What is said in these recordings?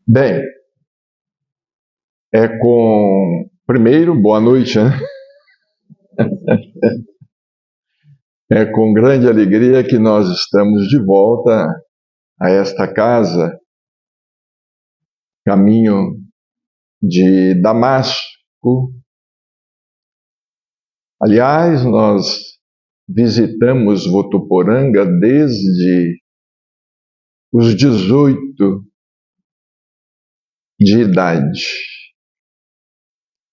Bem, primeiro, boa noite, né? É com grande alegria que nós estamos de volta a esta casa, caminho de Damasco. Aliás, nós visitamos Votuporanga desde os 18 de idade.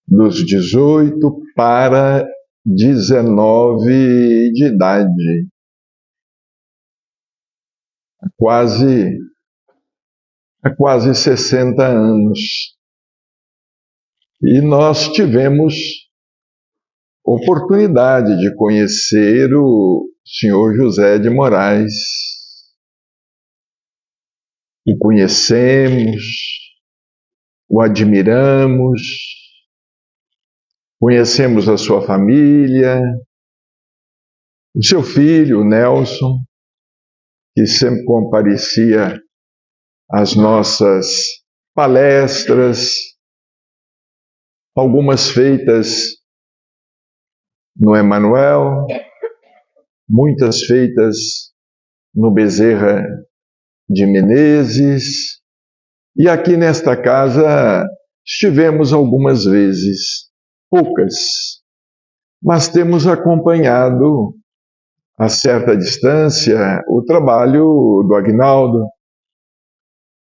Dos 18 para 19 de idade. Há quase 60 anos. E nós tivemos oportunidade de conhecer o senhor José de Moraes. O conhecemos, o admiramos, conhecemos a sua família, o seu filho, o Nelson, que sempre comparecia às nossas palestras, algumas feitas no Emanuel, muitas feitas no Bezerra de Menezes, e aqui nesta casa estivemos algumas vezes, poucas, mas temos acompanhado a certa distância o trabalho do Aguinaldo,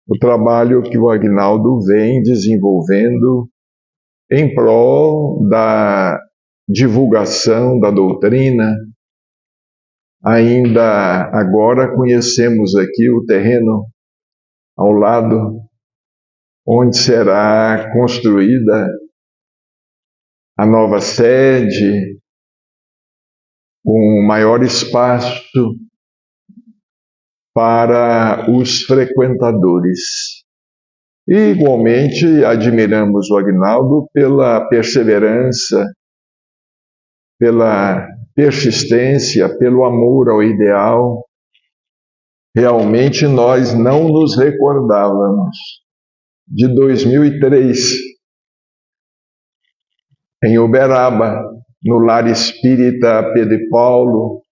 o trabalho que o Aguinaldo vem desenvolvendo em prol da divulgação da doutrina. Ainda agora conhecemos aqui o terreno ao lado, onde será construída a nova sede, com maior espaço para os frequentadores. E, igualmente, admiramos o Aguinaldo pela perseverança, pela persistência, pelo amor ao ideal. Realmente nós não nos recordávamos de 2003, em Uberaba, no Lar Espírita Pedro e Paulo,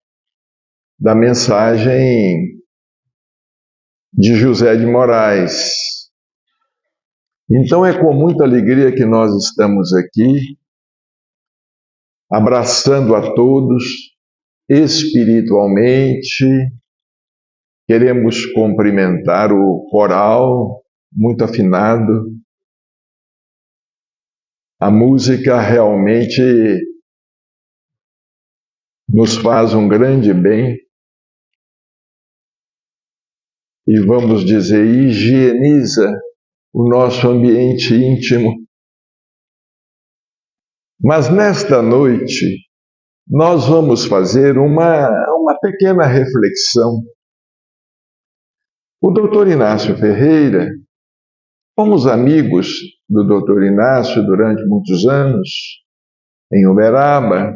da mensagem de José de Moraes. Então é com muita alegria que nós estamos aqui, abraçando a todos espiritualmente. Queremos cumprimentar o coral, muito afinado. A música realmente nos faz um grande bem e, vamos dizer, higieniza o nosso ambiente íntimo. Mas nesta noite, nós vamos fazer uma pequena reflexão. O Dr. Inácio Ferreira, fomos amigos do Dr. Inácio durante muitos anos, em Uberaba,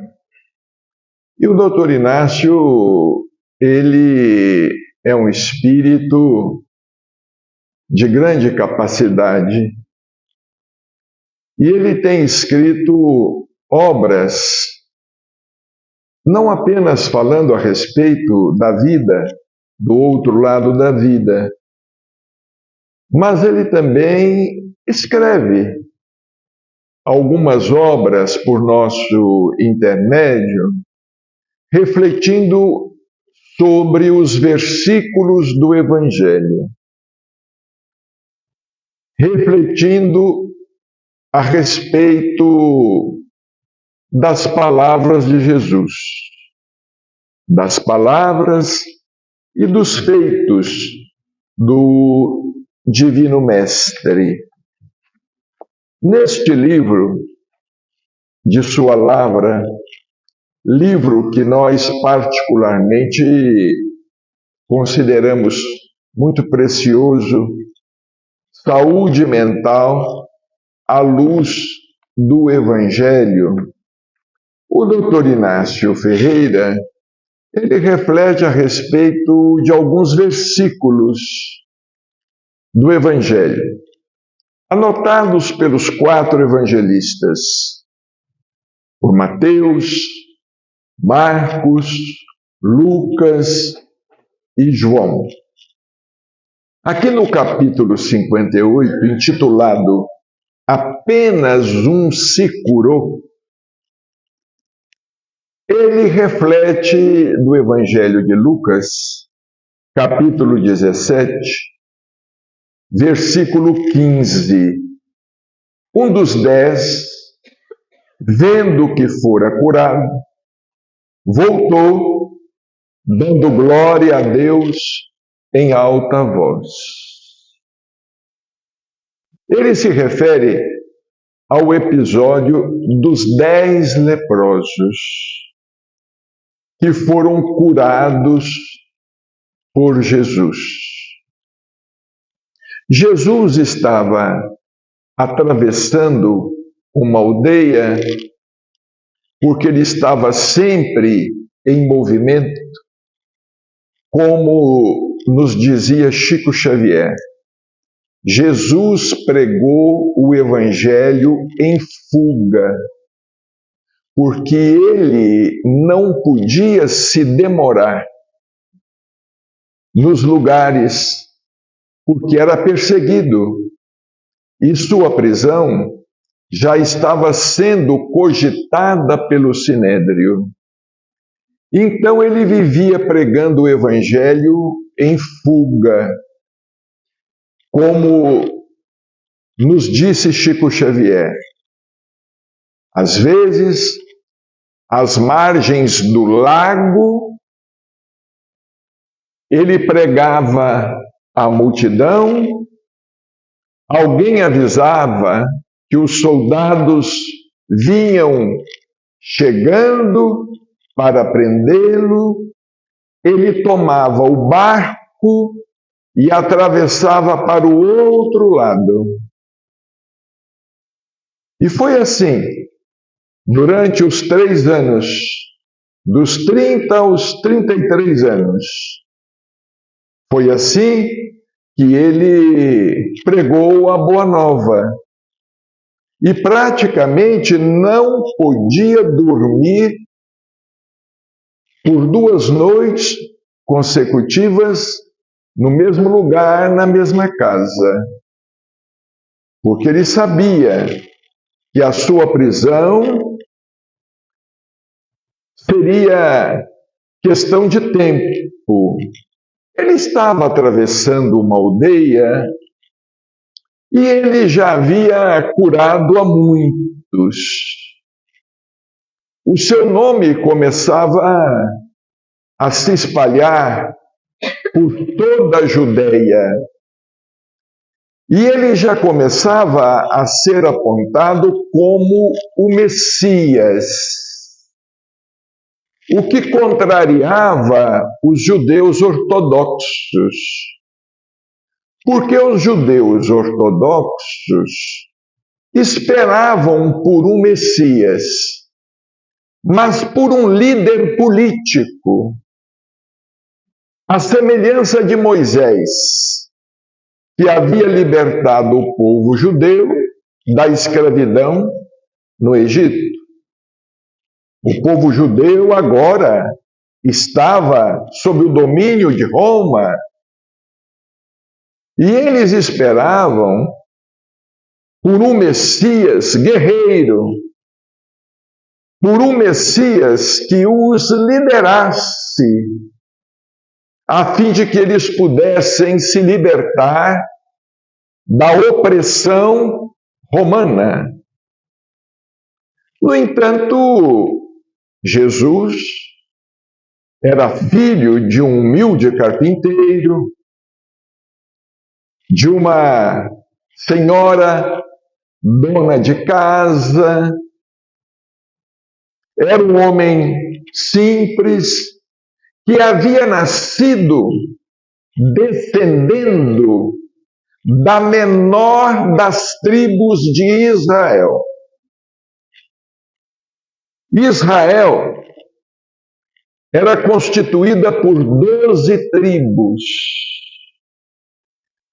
e o Dr. Inácio, ele é um espírito de grande capacidade, e ele tem escrito obras, não apenas falando a respeito da vida, do outro lado da vida, mas ele também escreve algumas obras por nosso intermédio, refletindo sobre os versículos do Evangelho, refletindo a respeito das palavras de Jesus, das palavras e dos feitos do Divino Mestre. Neste livro de sua lavra, livro que nós particularmente consideramos muito precioso, Saúde Mental à Luz do Evangelho, o Dr. Inácio Ferreira, ele reflete a respeito de alguns versículos do Evangelho. anotados pelos 4 evangelistas, por Mateus, Marcos, Lucas e João. Aqui no capítulo 58, intitulado Apenas um se curou, ele reflete do Evangelho de Lucas, capítulo 17, versículo 15. Um dos 10, vendo que fora curado, voltou, dando glória a Deus em alta voz. Ele se refere ao episódio dos 10 leprosos que foram curados por Jesus. Jesus estava atravessando uma aldeia porque ele estava sempre em movimento, como nos dizia Chico Xavier. Jesus pregou o Evangelho em fuga, porque ele não podia se demorar nos lugares, porque era perseguido, e sua prisão já estava sendo cogitada pelo Sinédrio. Então ele vivia pregando o Evangelho em fuga, como nos disse Chico Xavier. Às vezes, às margens do lago, ele pregava à multidão, alguém avisava que os soldados vinham chegando para prendê-lo, ele tomava o barco e atravessava para o outro lado. E foi assim, durante os 3 anos, dos 30 aos 33 anos. Foi assim que ele pregou a Boa Nova. E praticamente não podia dormir por 2 noites consecutivas no mesmo lugar, na mesma casa. Porque ele sabia que a sua prisão seria questão de tempo. Ele estava atravessando uma aldeia e ele já havia curado a muitos. O seu nome começava a se espalhar por toda a Judéia. E ele já começava a ser apontado como o Messias, o que contrariava os judeus ortodoxos. Porque os judeus ortodoxos esperavam por um Messias, mas por um líder político, à semelhança de Moisés, que havia libertado o povo judeu da escravidão no Egito. O povo judeu agora estava sob o domínio de Roma e eles esperavam por um Messias guerreiro, por um Messias que os liderasse, a fim de que eles pudessem se libertar da opressão romana. No entanto, Jesus era filho de um humilde carpinteiro, de uma senhora dona de casa, era um homem simples, que havia nascido descendendo da menor das tribos de Israel. Israel era constituída por 12 tribos.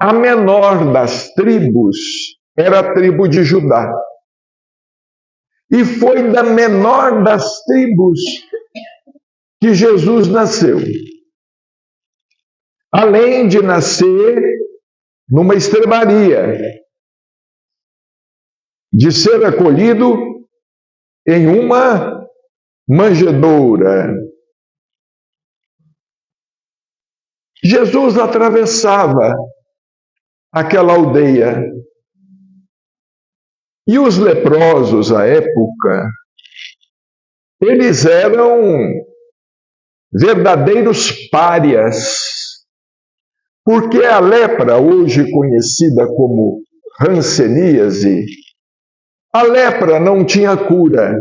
A menor das tribos era a tribo de Judá. E foi da menor das tribos que Jesus nasceu. Além de nascer numa estrebaria, de ser acolhido em uma manjedoura. Jesus atravessava aquela aldeia. E os leprosos, à época, eles eram verdadeiros párias, porque a lepra, hoje conhecida como hanseníase, a lepra não tinha cura.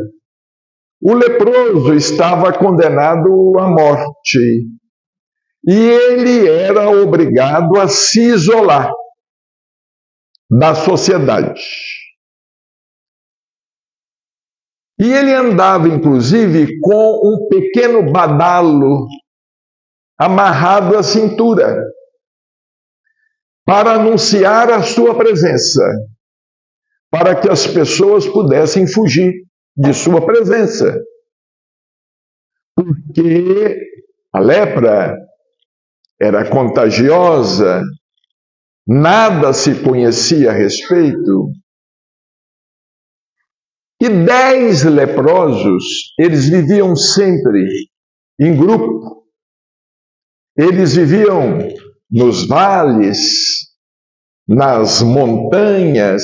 O leproso estava condenado à morte e ele era obrigado a se isolar da sociedade. E ele andava, inclusive, com um pequeno badalo amarrado à cintura para anunciar a sua presença, para que as pessoas pudessem fugir de sua presença. Porque a lepra era contagiosa, nada se conhecia a respeito. E 10 leprosos, eles viviam sempre em grupo. Eles viviam nos vales, nas montanhas,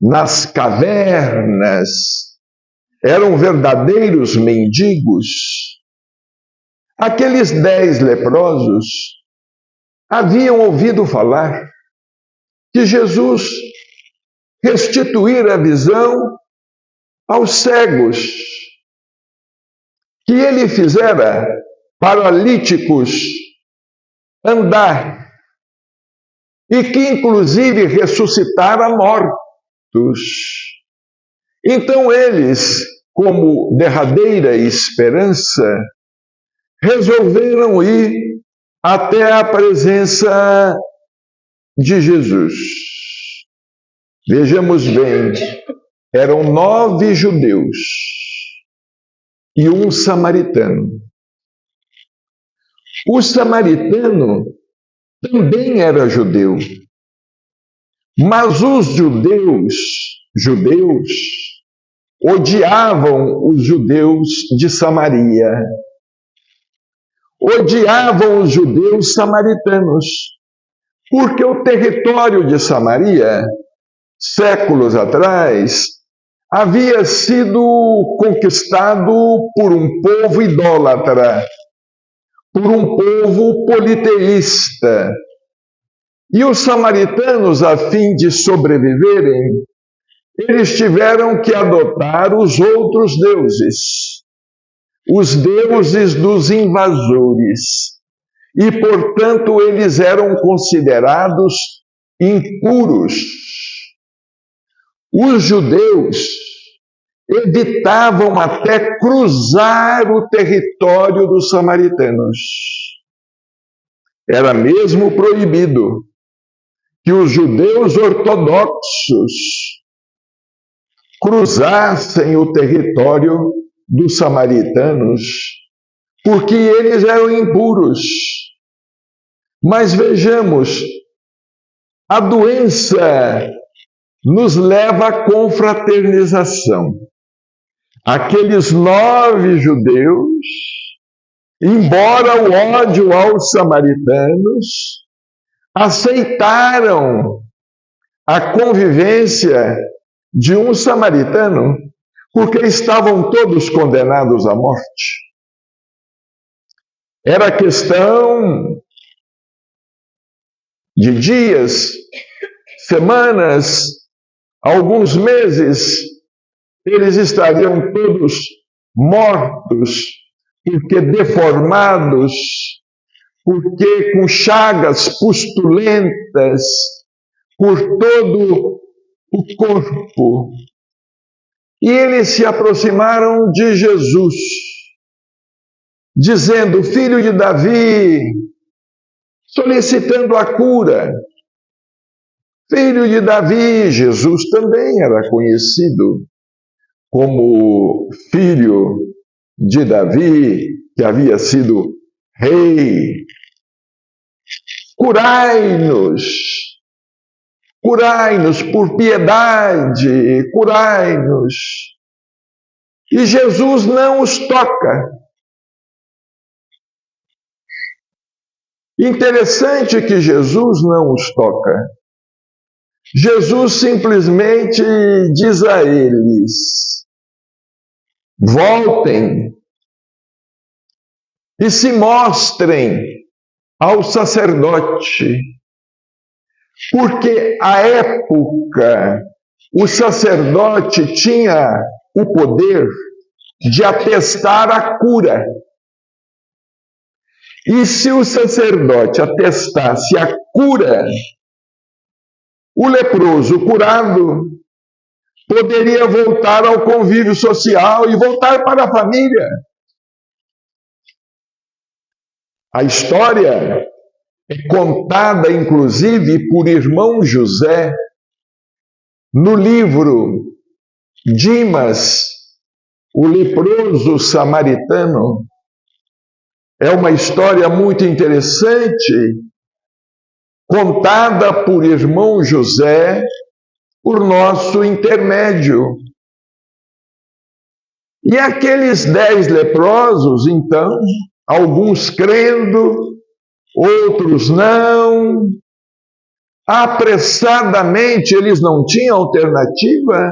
nas cavernas. Eram verdadeiros mendigos. Aqueles 10 leprosos haviam ouvido falar que Jesus restituíra a visão aos cegos, que ele fizera paralíticos andar e que inclusive ressuscitara mortos. Então eles, como derradeira esperança, resolveram ir até a presença de Jesus. Vejamos bem, eram 9 judeus e um samaritano. O samaritano também era judeu, mas os judeus odiavam os judeus de Samaria, odiavam os judeus samaritanos, porque o território de Samaria, séculos atrás, havia sido conquistado por um povo idólatra, por um povo politeísta. E os samaritanos, a fim de sobreviverem, eles tiveram que adotar os outros deuses, os deuses dos invasores. E, portanto, eles eram considerados impuros. Os judeus evitavam até cruzar o território dos samaritanos. Era mesmo proibido que os judeus ortodoxos cruzassem o território dos samaritanos, porque eles eram impuros. Mas vejamos, a doença nos leva à confraternização. Aqueles 9 judeus, embora o ódio aos samaritanos, aceitaram a convivência de um samaritano, porque estavam todos condenados à morte. Era questão de dias, semanas, alguns meses, eles estariam todos mortos, porque deformados, porque com chagas pustulentas por todo o corpo. E eles se aproximaram de Jesus, dizendo: Filho de Davi, solicitando a cura. filho de Davi. Jesus também era conhecido como filho de Davi, que havia sido rei. Curai-nos, curai-nos por piedade, curai-nos. E Jesus não os toca. Interessante que Jesus não os toca. Jesus simplesmente diz a eles: voltem e se mostrem ao sacerdote. Porque à época o sacerdote tinha o poder de atestar a cura. E se o sacerdote atestasse a cura, o leproso curado poderia voltar ao convívio social e voltar para a família. A história é contada, inclusive, por irmão José, no livro Dimas, o leproso samaritano. É uma história muito interessante, contada por irmão José, por nosso intermédio. E aqueles 10 leprosos, então, alguns crendo, outros não, apressadamente, eles não tinham alternativa,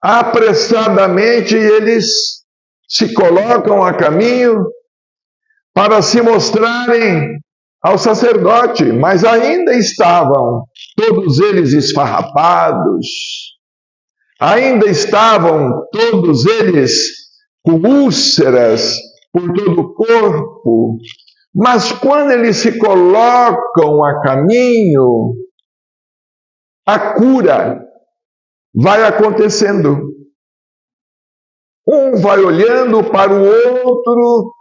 apressadamente eles se colocam a caminho para se mostrarem ao sacerdote, mas ainda estavam todos eles esfarrapados, ainda estavam todos eles com úlceras por todo o corpo, mas quando eles se colocam a caminho, a cura vai acontecendo. Um vai olhando para o outro,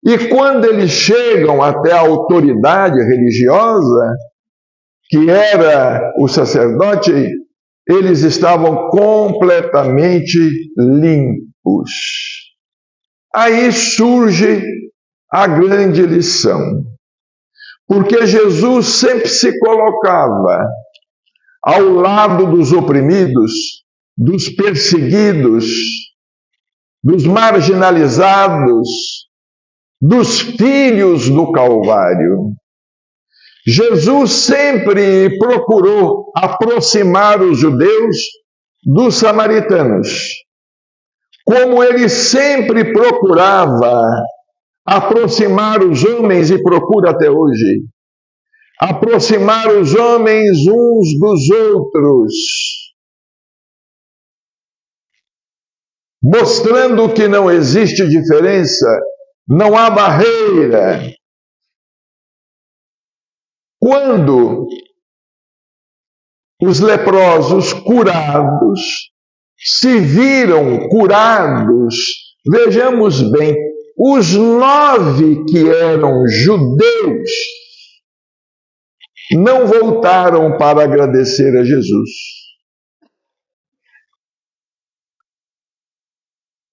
e quando eles chegam até a autoridade religiosa, que era o sacerdote, eles estavam completamente limpos. Aí surge a grande lição, porque Jesus sempre se colocava ao lado dos oprimidos, dos perseguidos, dos marginalizados, dos filhos do Calvário. Jesus sempre procurou aproximar os judeus dos samaritanos, como ele sempre procurava aproximar os homens e procura até hoje, aproximar os homens uns dos outros, mostrando que não existe diferença, não há barreira. Quando os leprosos curados se viram curados, vejamos bem, os 9 que eram judeus não voltaram para agradecer a Jesus.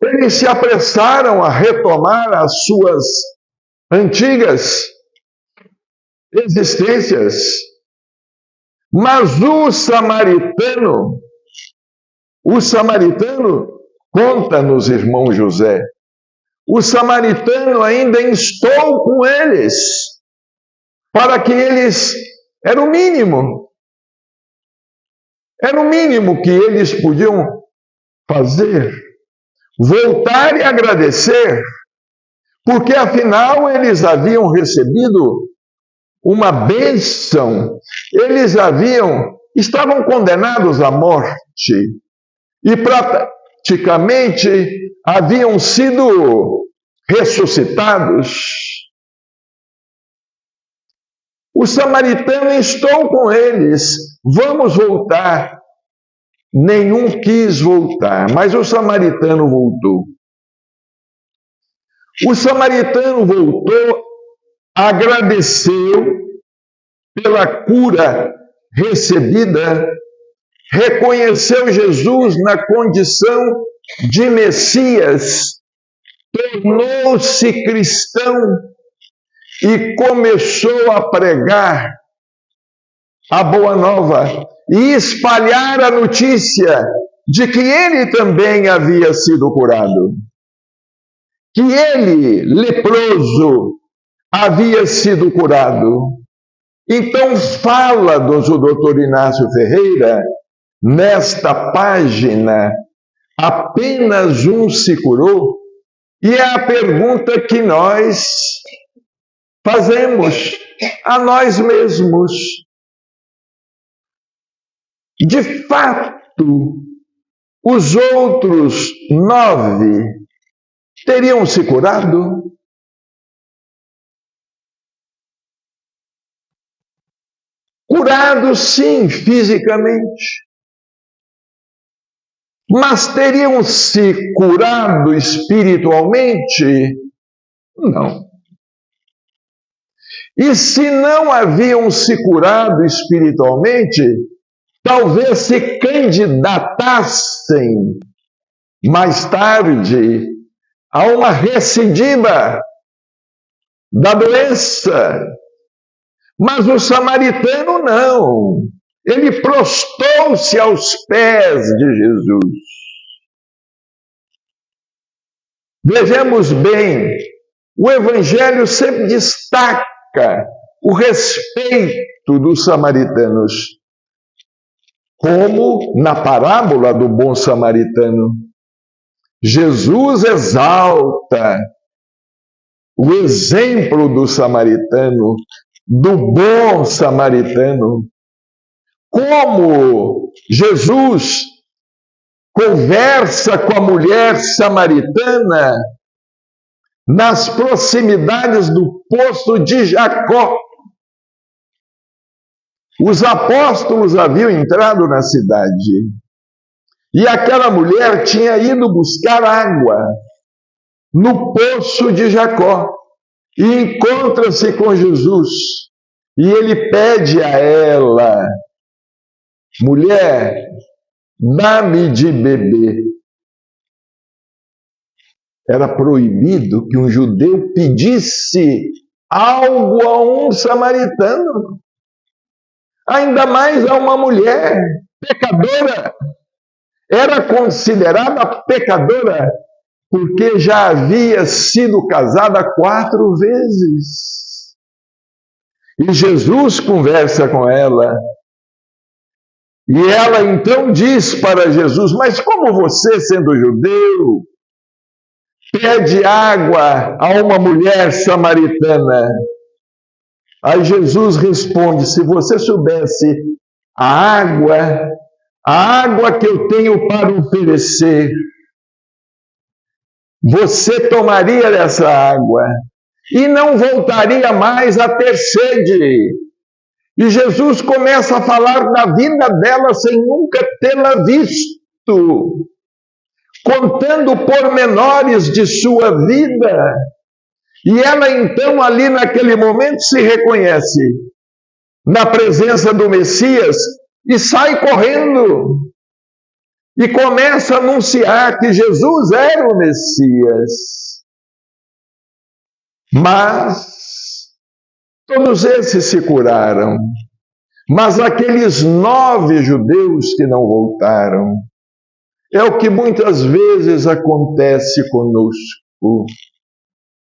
Eles se apressaram a retomar as suas antigas existências. Mas o samaritano, conta-nos, irmão José, o samaritano ainda instou com eles, para que eles, era o mínimo que eles podiam fazer, voltar e agradecer, porque afinal eles haviam recebido uma bênção, estavam condenados à morte e praticamente haviam sido ressuscitados. O samaritano instou com eles, vamos voltar. Nenhum quis voltar, mas o samaritano voltou. O samaritano voltou, agradeceu pela cura recebida, reconheceu Jesus na condição de Messias, tornou-se cristão e começou a pregar a boa nova e espalhar a notícia de que ele também havia sido curado, que ele, leproso, havia sido curado. Então fala o doutor Inácio Ferreira, nesta página, apenas um se curou, e é a pergunta que nós fazemos a nós mesmos. De fato, os outros 9 teriam se curado? Curados, sim, fisicamente. Mas teriam se curado espiritualmente? Não. E se não haviam se curado espiritualmente, talvez se candidatassem mais tarde a uma recidiva da doença. Mas o samaritano não. Ele prostrou-se aos pés de Jesus. Vejamos bem, o Evangelho sempre destaca o respeito dos samaritanos, como na parábola do bom samaritano. Jesus exalta o exemplo do samaritano, do bom samaritano. Como Jesus conversa com a mulher samaritana nas proximidades do poço de Jacó. Os apóstolos haviam entrado na cidade e aquela mulher tinha ido buscar água no poço de Jacó e encontra-se com Jesus e ele pede a ela: mulher, dá-me de beber. Era proibido que um judeu pedisse algo a um samaritano, ainda mais a uma mulher pecadora. Era considerada pecadora porque já havia sido casada 4 vezes. E Jesus conversa com ela. E ela então diz para Jesus: mas como você, sendo judeu, pede água a uma mulher samaritana? Aí Jesus responde: se você soubesse a água que eu tenho para oferecer, você tomaria dessa água e não voltaria mais a ter sede. E Jesus começa a falar da vida dela sem nunca tê-la visto, contando pormenores de sua vida. E ela então ali naquele momento se reconhece na presença do Messias e sai correndo. E começa a anunciar que Jesus era o Messias. Mas todos esses se curaram. Mas aqueles 9 judeus que não voltaram, é o que muitas vezes acontece conosco.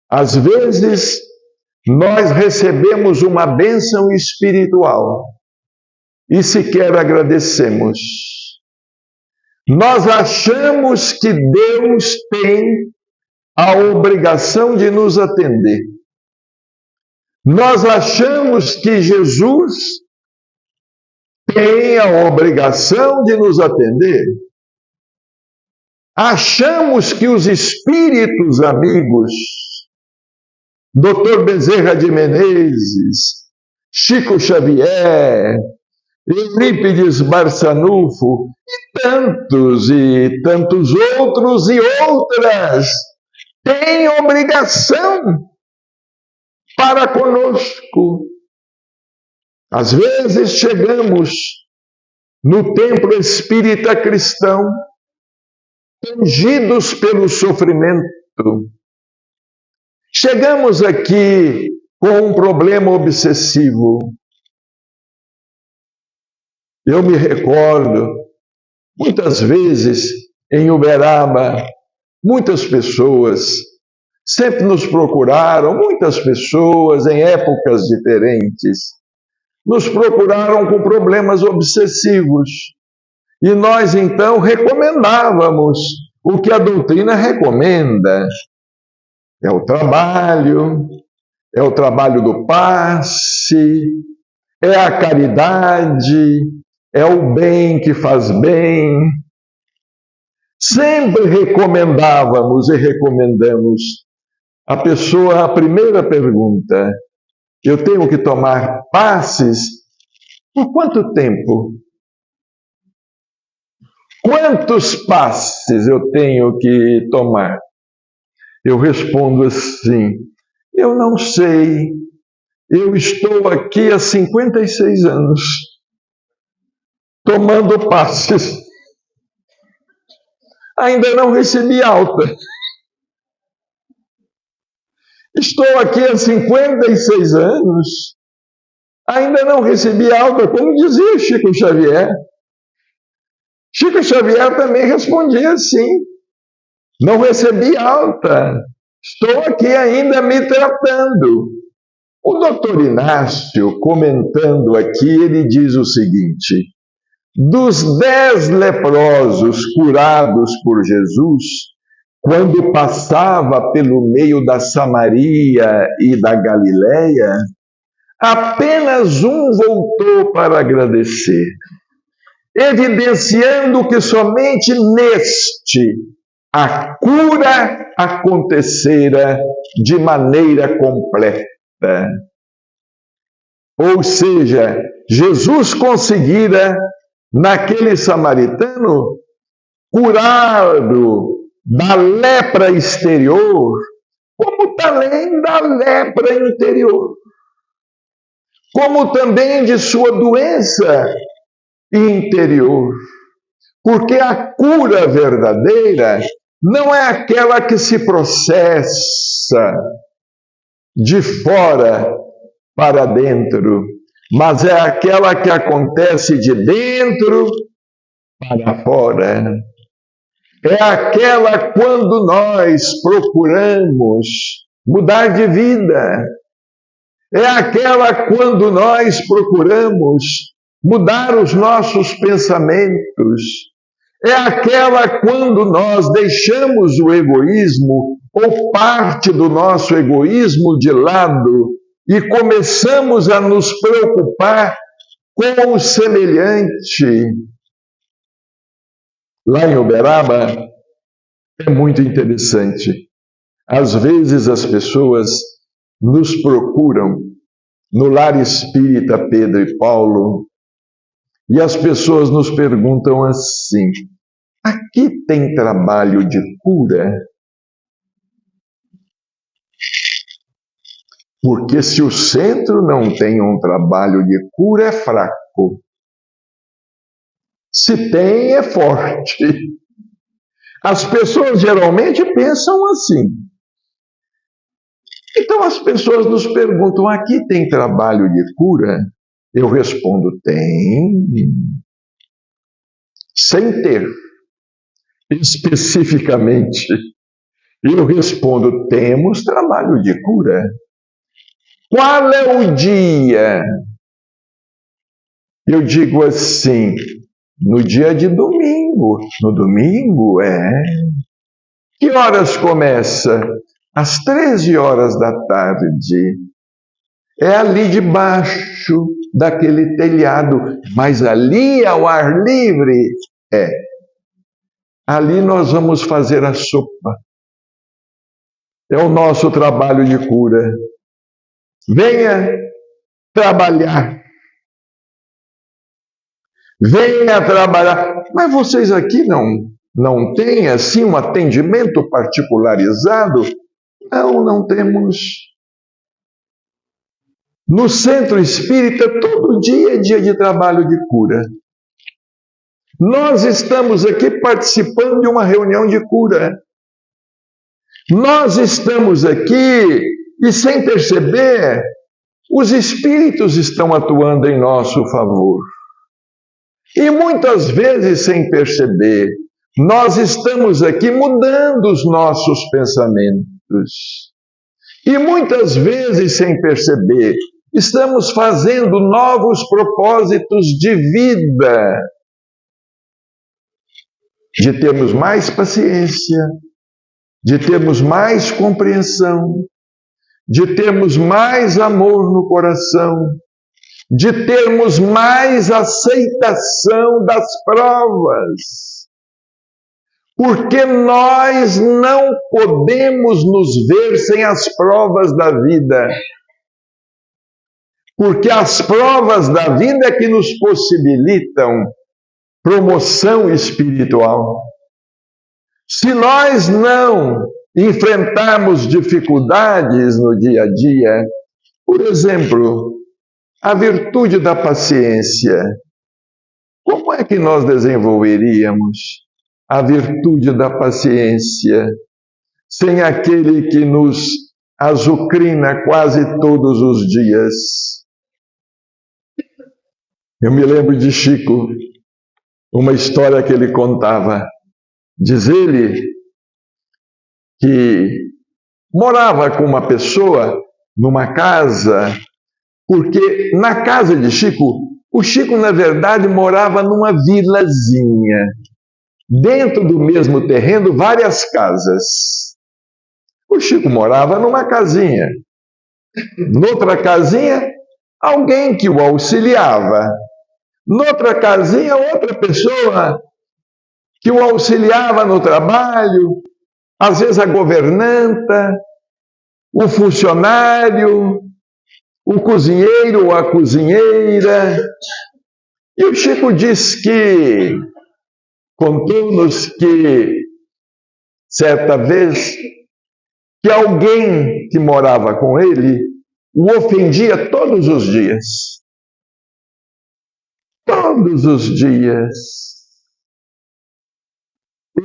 Às vezes, nós recebemos uma bênção espiritual e sequer agradecemos. Nós achamos que Deus tem a obrigação de nos atender. Nós achamos que Jesus tem a obrigação de nos atender. Achamos que os espíritos amigos, Dr. Bezerra de Menezes, Chico Xavier, Eurípides Barçanufo e tantos outros e outras têm obrigação para conosco. Às vezes chegamos no templo espírita cristão, tangidos pelo sofrimento. Chegamos aqui com um problema obsessivo. Eu me recordo, muitas vezes em Uberaba, muitas pessoas sempre nos procuraram, muitas pessoas em épocas diferentes, nos procuraram com problemas obsessivos. E nós, então, recomendávamos o que a doutrina recomenda. É o trabalho do passe, é a caridade, é o bem que faz bem. Sempre recomendávamos e recomendamos. A primeira pergunta: eu tenho que tomar passes por quanto tempo? Quantos passes eu tenho que tomar? Eu respondo assim: eu não sei. Eu estou aqui há 56 anos, tomando passes. Ainda não recebi alta. Estou aqui há 56 anos, ainda não recebi alta, como dizia Chico Xavier. Chico Xavier também respondia assim: não recebi alta, estou aqui ainda me tratando. O doutor Inácio, comentando aqui, ele diz o seguinte: dos 10 leprosos curados por Jesus, quando passava pelo meio da Samaria e da Galileia, apenas um voltou para agradecer, evidenciando que somente neste a cura acontecera de maneira completa. Ou seja, Jesus conseguira, naquele samaritano, curá-lo da lepra exterior, como também da lepra interior, como também de sua doença interior. Porque a cura verdadeira não é aquela que se processa de fora para dentro, mas é aquela que acontece de dentro para fora. É aquela quando nós procuramos mudar de vida. É aquela quando nós procuramos mudar os nossos pensamentos. É aquela quando nós deixamos o egoísmo ou parte do nosso egoísmo de lado e começamos a nos preocupar com o semelhante. Lá em Uberaba é muito interessante. Às vezes as pessoas nos procuram no Lar Espírita Pedro e Paulo e as pessoas nos perguntam assim: aqui tem trabalho de cura? Porque se o centro não tem um trabalho de cura, é fraco. Se tem, é forte. As pessoas geralmente pensam assim. Então as pessoas nos perguntam: aqui tem trabalho de cura? Eu respondo: tem. Sem ter. Especificamente, eu respondo: temos trabalho de cura. Qual é o dia? Eu digo assim: no dia de domingo. No domingo, Que horas começa? Às 13 horas da tarde. É ali debaixo daquele telhado, mas ali ao ar livre. Ali nós vamos fazer a sopa. É o nosso trabalho de cura. Venha trabalhar. Venha trabalhar. Mas vocês aqui não têm assim um atendimento particularizado? Não temos. No centro espírita, todo dia é dia de trabalho de cura. Nós estamos aqui participando de uma reunião de cura. Nós estamos aqui e, sem perceber, os espíritos estão atuando em nosso favor. E muitas vezes, sem perceber, nós estamos aqui mudando os nossos pensamentos. E muitas vezes, sem perceber, estamos fazendo novos propósitos de vida. De termos mais paciência, de termos mais compreensão, de termos mais amor no coração, de termos mais aceitação das provas. Porque nós não podemos nos ver sem as provas da vida. Porque as provas da vida é que nos possibilitam promoção espiritual. Se nós não enfrentarmos dificuldades no dia a dia, por exemplo, a virtude da paciência, como é que nós desenvolveríamos a virtude da paciência sem aquele que nos azucrina quase todos os dias? Eu me lembro de Chico, uma história que ele contava. Diz ele que morava com uma pessoa numa casa, porque na casa de Chico, o Chico, na verdade, morava numa vilazinha. Dentro do mesmo terreno, várias casas. O Chico morava numa casinha. Noutra casinha, alguém que o auxiliava. Noutra casinha, outra pessoa que o auxiliava no trabalho, às vezes a governanta, o funcionário, o cozinheiro ou a cozinheira. E o Chico diz que, contou-nos que, certa vez, que alguém que morava com ele o ofendia todos os dias. Todos os dias.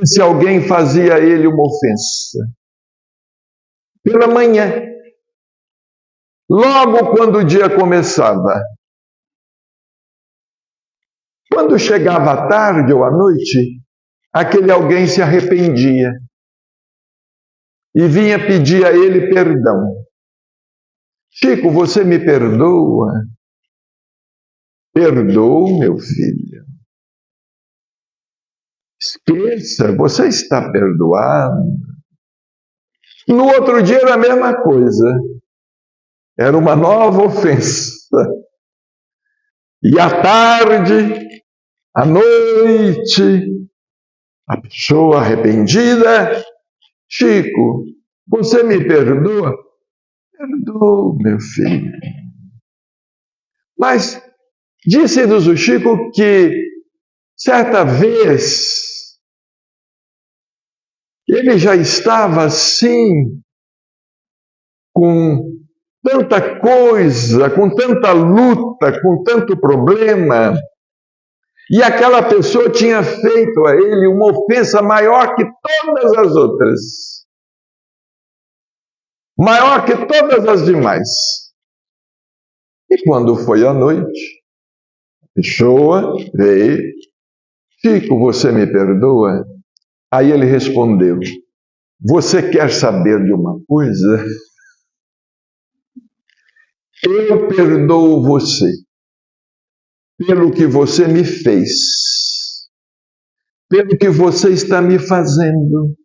Esse alguém fazia a ele uma ofensa. Pela manhã, logo quando o dia começava. Quando chegava à tarde ou à noite, aquele alguém se arrependia e vinha pedir a ele perdão. Chico, você me perdoa? Perdoo, meu filho. Esqueça, você está perdoado. No outro dia era a mesma coisa. Era uma nova ofensa. E à tarde, à noite, a pessoa arrependida, Chico, você me perdoa? Perdoo, meu filho. Mas disse-nos o Chico que certa vez ele já estava assim, com tanta coisa, com tanta luta, com tanto problema, e aquela pessoa tinha feito a ele uma ofensa maior que todas as outras. Maior que todas as demais. E quando foi à noite, a pessoa veio, Chico, você me perdoa? Aí ele respondeu, você quer saber de uma coisa? Eu perdoo você pelo que você me fez, pelo que você está me fazendo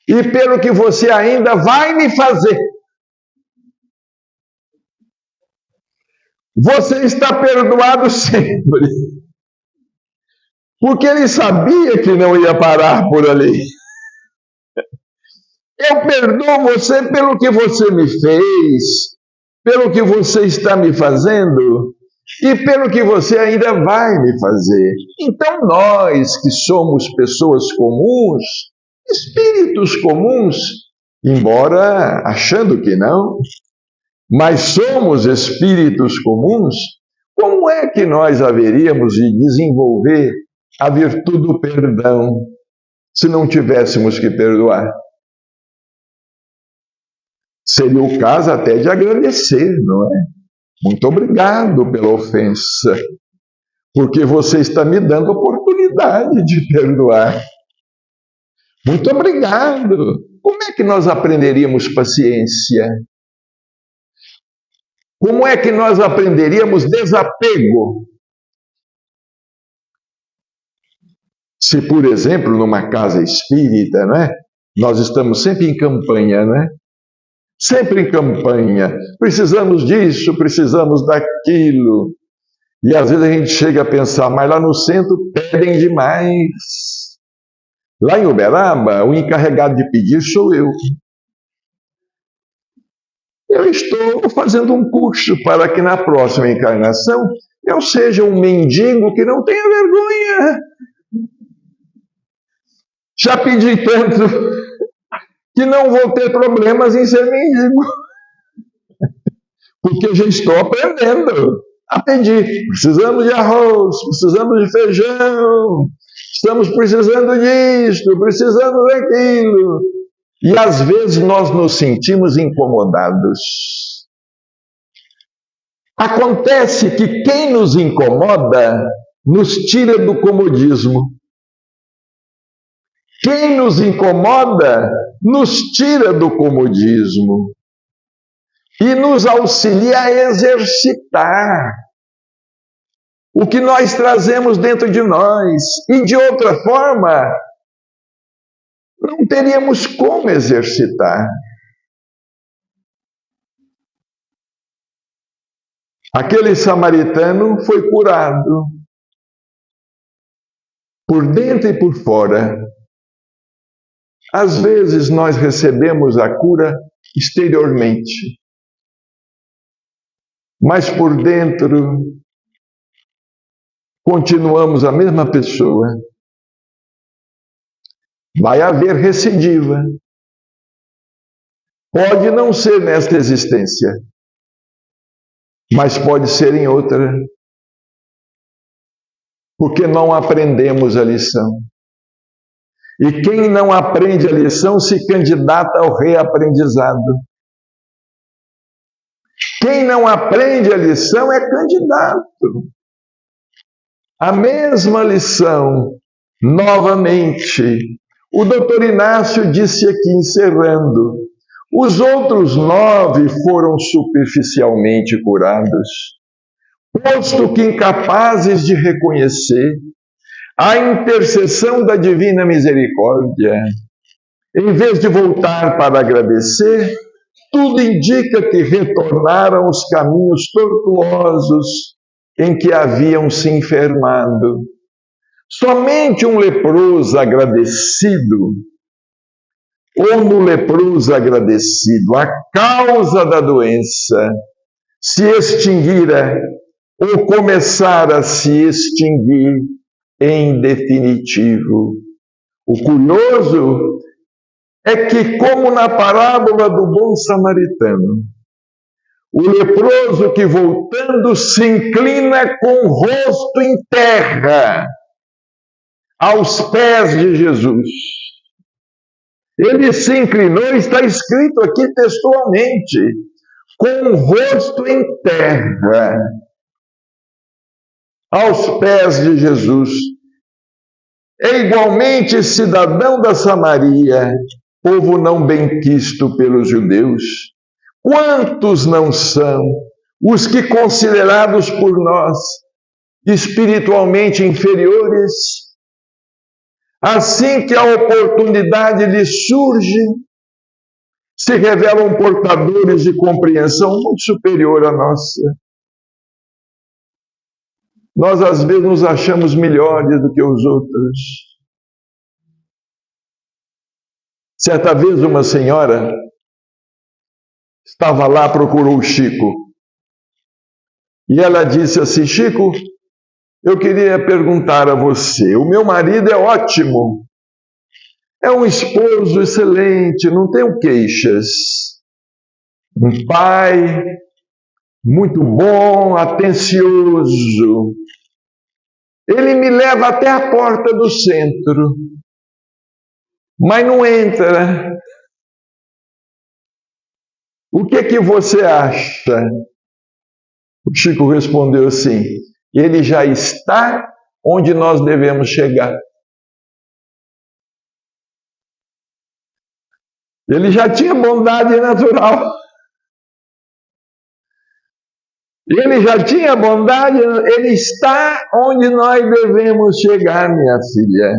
e pelo que você ainda vai me fazer. Você está perdoado sempre. Porque ele sabia que não ia parar por ali. Eu perdoo você pelo que você me fez, pelo que você está me fazendo e pelo que você ainda vai me fazer. Então nós que somos pessoas comuns, espíritos comuns, embora achando que não, mas somos espíritos comuns, como é que nós haveríamos de desenvolver a virtude do perdão se não tivéssemos que perdoar? Seria o caso até de agradecer, não é? Muito obrigado pela ofensa, porque você está me dando a oportunidade de perdoar. Muito obrigado. Como é que nós aprenderíamos paciência? Como é que nós aprenderíamos desapego? Se, por exemplo, numa casa espírita, não é? Nós estamos sempre em campanha, não é? Sempre em campanha. Precisamos disso, precisamos daquilo. E às vezes a gente chega a pensar, mas lá no centro pedem demais. Lá em Uberaba, o encarregado de pedir sou eu. Eu estou fazendo um curso para que na próxima encarnação eu seja um mendigo que não tenha vergonha. Já pedi tanto que não vou ter problemas em ser mendigo. Porque já estou aprendendo a pedir. Precisamos de arroz, precisamos de feijão, estamos precisando disto, precisamos daquilo. E às vezes nós nos sentimos incomodados. Acontece que quem nos incomoda nos tira do comodismo. Quem nos incomoda nos tira do comodismo e nos auxilia a exercitar o que nós trazemos dentro de nós. E de outra forma, não teríamos como exercitar. Aquele samaritano foi curado por dentro e por fora. Às vezes nós recebemos a cura exteriormente, mas por dentro continuamos a mesma pessoa. Vai haver recidiva. Pode não ser nesta existência, mas pode ser em outra, porque não aprendemos a lição. E quem não aprende a lição se candidata ao reaprendizado. Quem não aprende a lição é candidato. A mesma lição, novamente. O doutor Inácio disse aqui, encerrando, os outros 9 foram superficialmente curados, posto que incapazes de reconhecer a intercessão da divina misericórdia. Em vez de voltar para agradecer, tudo indica que retornaram aos caminhos tortuosos em que haviam se enfermado. Somente um leproso agradecido, ou no leproso agradecido, a causa da doença se extinguira ou começar a se extinguir em definitivo. O curioso é que, como na parábola do bom samaritano, o leproso que voltando se inclina com o rosto em terra aos pés de Jesus. Ele se inclinou, está escrito aqui textualmente, com o rosto em terra aos pés de Jesus. É igualmente cidadão da Samaria, povo não benquisto pelos judeus. Quantos não são os que, considerados por nós espiritualmente inferiores, assim que a oportunidade lhes surge, se revelam portadores de compreensão muito superior à nossa. Nós, às vezes, nos achamos melhores do que os outros. Certa vez, uma senhora estava lá, procurou o Chico. E ela disse assim, Chico, eu queria perguntar a você, o meu marido é ótimo, é um esposo excelente, não tenho queixas, um pai muito bom, atencioso. Ele me leva até a porta do centro, mas não entra. O que você acha? O Chico respondeu assim: ele já está onde nós devemos chegar. Ele já tinha bondade natural. Ele já tinha bondade, ele está onde nós devemos chegar, minha filha.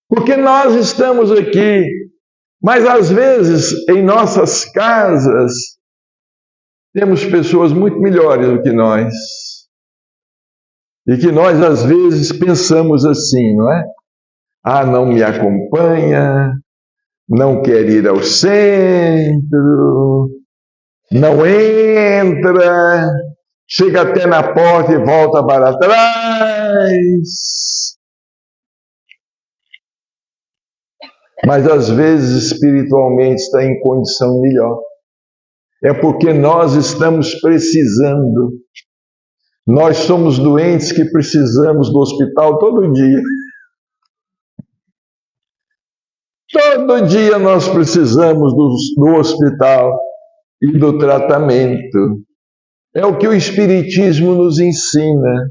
Porque nós estamos aqui, mas às vezes em nossas casas temos pessoas muito melhores do que nós. E que nós às vezes pensamos assim, não é? Ah, não me acompanha, não quer ir ao centro, não entra, chega até na porta e volta para trás. Mas às vezes espiritualmente está em condição melhor. É porque nós estamos precisando. Nós somos doentes que precisamos do hospital todo dia. Todo dia nós precisamos do hospital e do tratamento. É o que o Espiritismo nos ensina.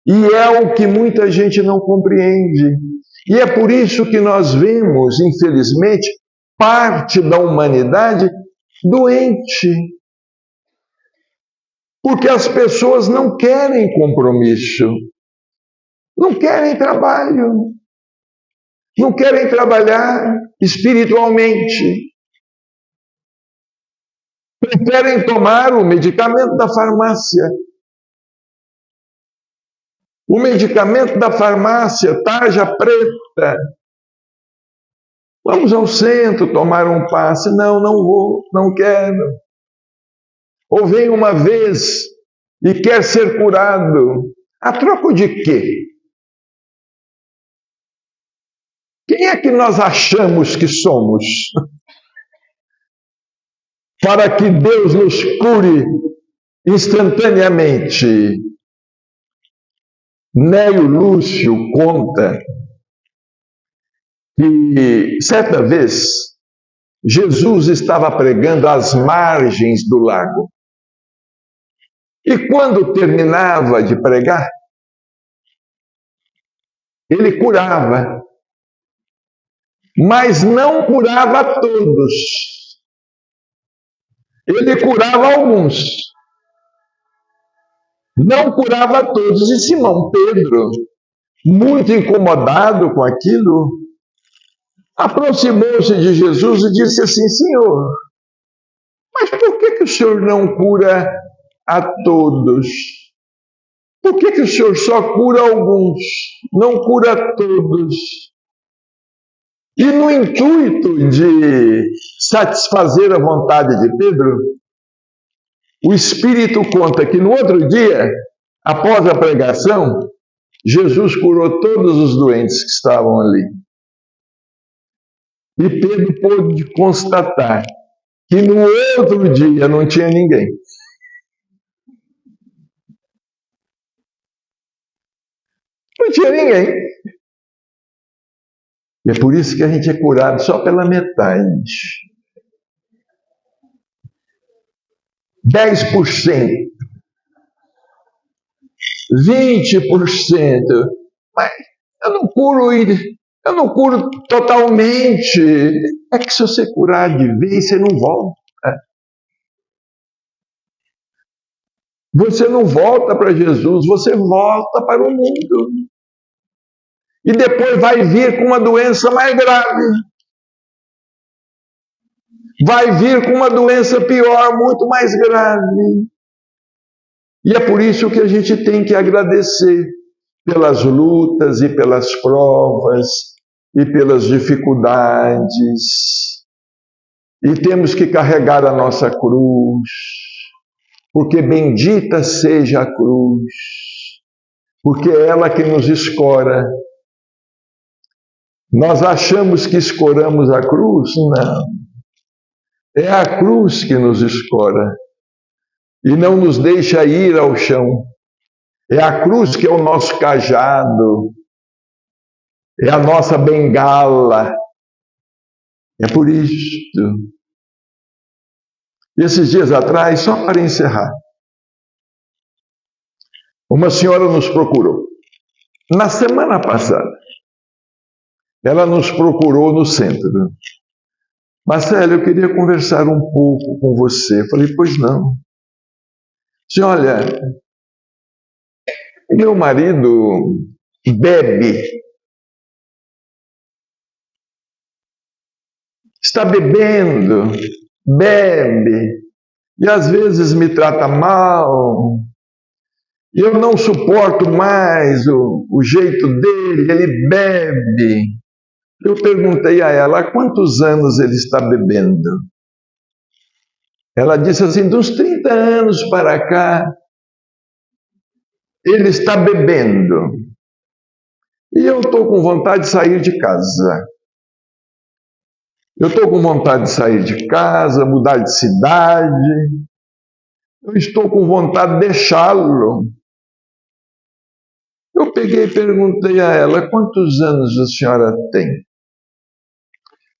E é o que muita gente não compreende. E é por isso que nós vemos, infelizmente, parte da humanidade doente. Porque as pessoas não querem compromisso, não querem trabalho, não querem trabalhar espiritualmente. Preferem tomar o medicamento da farmácia. O medicamento da farmácia, tarja preta. Vamos ao centro tomar um passe. Não, não vou, não quero. Ou vem uma vez e quer ser curado. A troco de quê? Quem é que nós achamos que somos? Para que Deus nos cure instantaneamente. Nélio Lúcio conta que certa vez Jesus estava pregando às margens do lago. E quando terminava de pregar, ele curava. Mas não curava todos. Ele curava alguns. Não curava todos. E Simão Pedro, muito incomodado com aquilo, aproximou-se de Jesus e disse assim: Senhor, mas por que o Senhor não cura a todos? Por que o Senhor só cura alguns, não cura todos? E no intuito de satisfazer a vontade de Pedro, o Espírito conta que no outro dia, após a pregação, Jesus curou todos os doentes que estavam ali. E Pedro pôde constatar que no outro dia não tinha ninguém. Não tinha ninguém. E é por isso que a gente é curado só pela metade. 10%. 20%. Mas eu não curo totalmente. É que se você curar de vez, você não volta. Você não volta para Jesus, você volta para o mundo. E depois vai vir com uma doença mais grave. Vai vir com uma doença pior, muito mais grave. E é por isso que a gente tem que agradecer pelas lutas e pelas provas e pelas dificuldades. E temos que carregar a nossa cruz, porque bendita seja a cruz, porque é ela que nos escora. Nós achamos que escoramos a cruz? Não. É a cruz que nos escora e não nos deixa ir ao chão. É a cruz que é o nosso cajado, é a nossa bengala. É por isto. Esses dias atrás, só para encerrar, uma senhora nos procurou. Na semana passada, ela nos procurou no centro. Marcelo, eu queria conversar um pouco com você. Eu falei, pois não. Disse, olha, meu marido bebe. Está bebendo, bebe, e às vezes me trata mal. Eu não suporto mais o jeito dele, ele bebe. Eu perguntei a ela, há quantos anos ele está bebendo? Ela disse assim, de uns 30 anos para cá, ele está bebendo. E eu estou com vontade de sair de casa. Eu estou com vontade de sair de casa, mudar de cidade. Eu estou com vontade de deixá-lo. Eu peguei e perguntei a ela, quantos anos a senhora tem?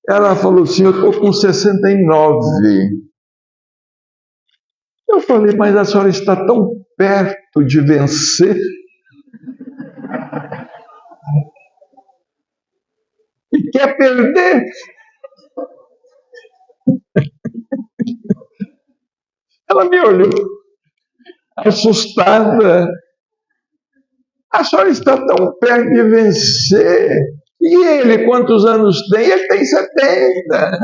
Ela falou assim, eu estou com 69. Eu falei, mas a senhora está tão perto de vencer. E quer perder? Ela me olhou, assustada. A senhora está tão perto de vencer. E ele, quantos anos tem? Ele tem 70.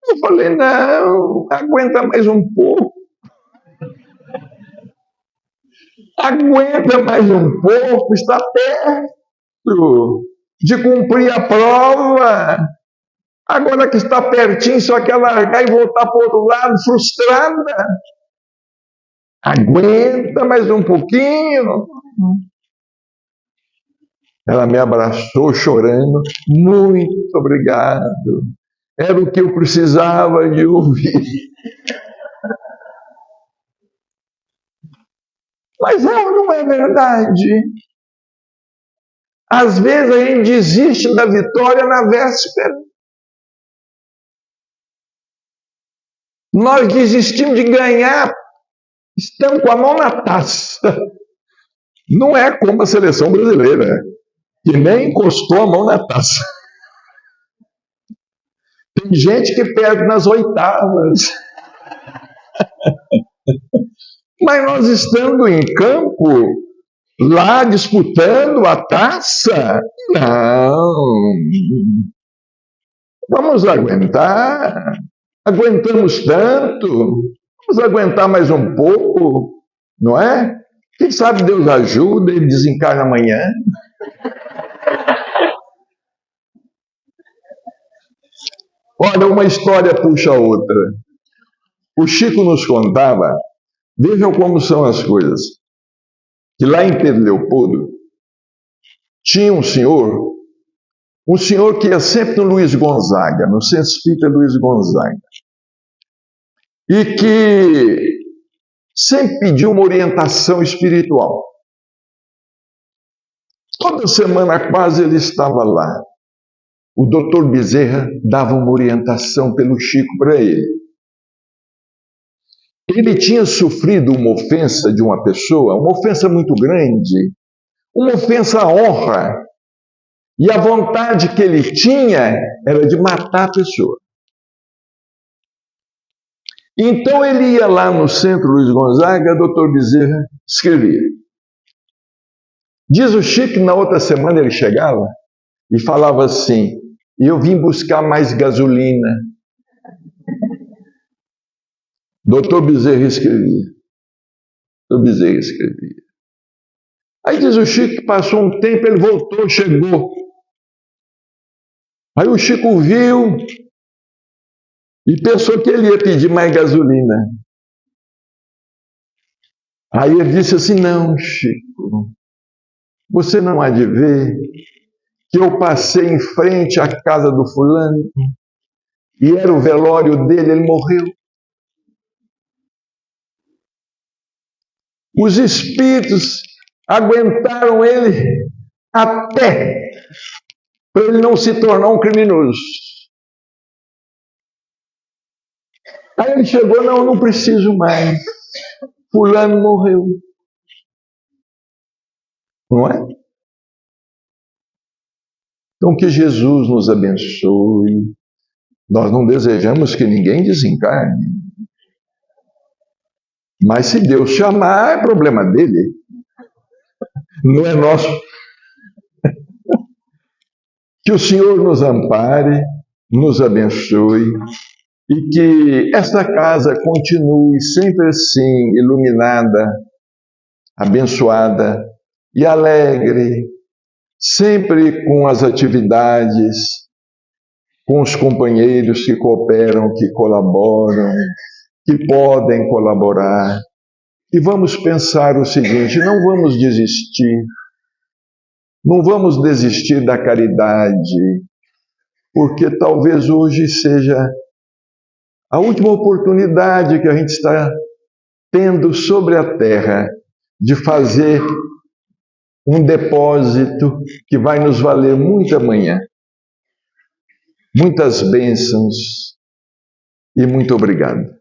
Eu falei, não, aguenta mais um pouco. Aguenta mais um pouco, está perto de cumprir a prova. Agora que está pertinho, só quer largar e voltar para o outro lado, frustrada. Aguenta mais um pouquinho. Ela me abraçou chorando. Muito obrigado. Era o que eu precisava de ouvir. Mas não é verdade. Às vezes a gente desiste da vitória na véspera. Nós desistimos de ganhar, estamos com a mão na taça. Não é como a seleção brasileira, que nem encostou a mão na taça. Tem gente que perde nas oitavas. Mas nós estando em campo, lá disputando a taça, não. Vamos aguentar. Aguentamos tanto. Vamos aguentar mais um pouco, não é? Quem sabe Deus ajuda e desencarna amanhã. Olha, uma história puxa a outra. O Chico nos contava, vejam como são as coisas, que lá em Pedro Leopoldo tinha um senhor que ia sempre no Luiz Gonzaga, no Centro Espírita Luiz Gonzaga, e que sempre pediu uma orientação espiritual. Toda semana quase ele estava lá. O doutor Bezerra dava uma orientação pelo Chico para ele. Ele tinha sofrido uma ofensa de uma pessoa, uma ofensa muito grande, uma ofensa à honra. E a vontade que ele tinha era de matar a pessoa. Então ele ia lá no Centro Luiz Gonzaga, doutor Bezerra escrevia. Diz o Chico que na outra semana ele chegava e falava assim, eu vim buscar mais gasolina. Doutor Bezerra escrevia. Aí diz o Chico que passou um tempo, ele voltou, chegou. Aí o Chico viu e pensou que ele ia pedir mais gasolina. Aí ele disse assim, não, Chico, você não há de ver que eu passei em frente à casa do fulano e era o velório dele, ele morreu. Os espíritos aguentaram ele até para ele não se tornar um criminoso. Aí ele chegou, não preciso mais. Fulano morreu. Não é? Então que Jesus nos abençoe. Nós não desejamos que ninguém desencarne. Mas se Deus chamar, é problema dele. Não é nosso. Que o Senhor nos ampare, nos abençoe e que esta casa continue sempre assim, iluminada, abençoada e alegre, sempre com as atividades, com os companheiros que cooperam, que colaboram, que podem colaborar. E vamos pensar o seguinte: não vamos desistir, não vamos desistir da caridade, porque talvez hoje seja a última oportunidade que a gente está tendo sobre a terra de fazer um depósito que vai nos valer muito amanhã. Muitas bênçãos e muito obrigado.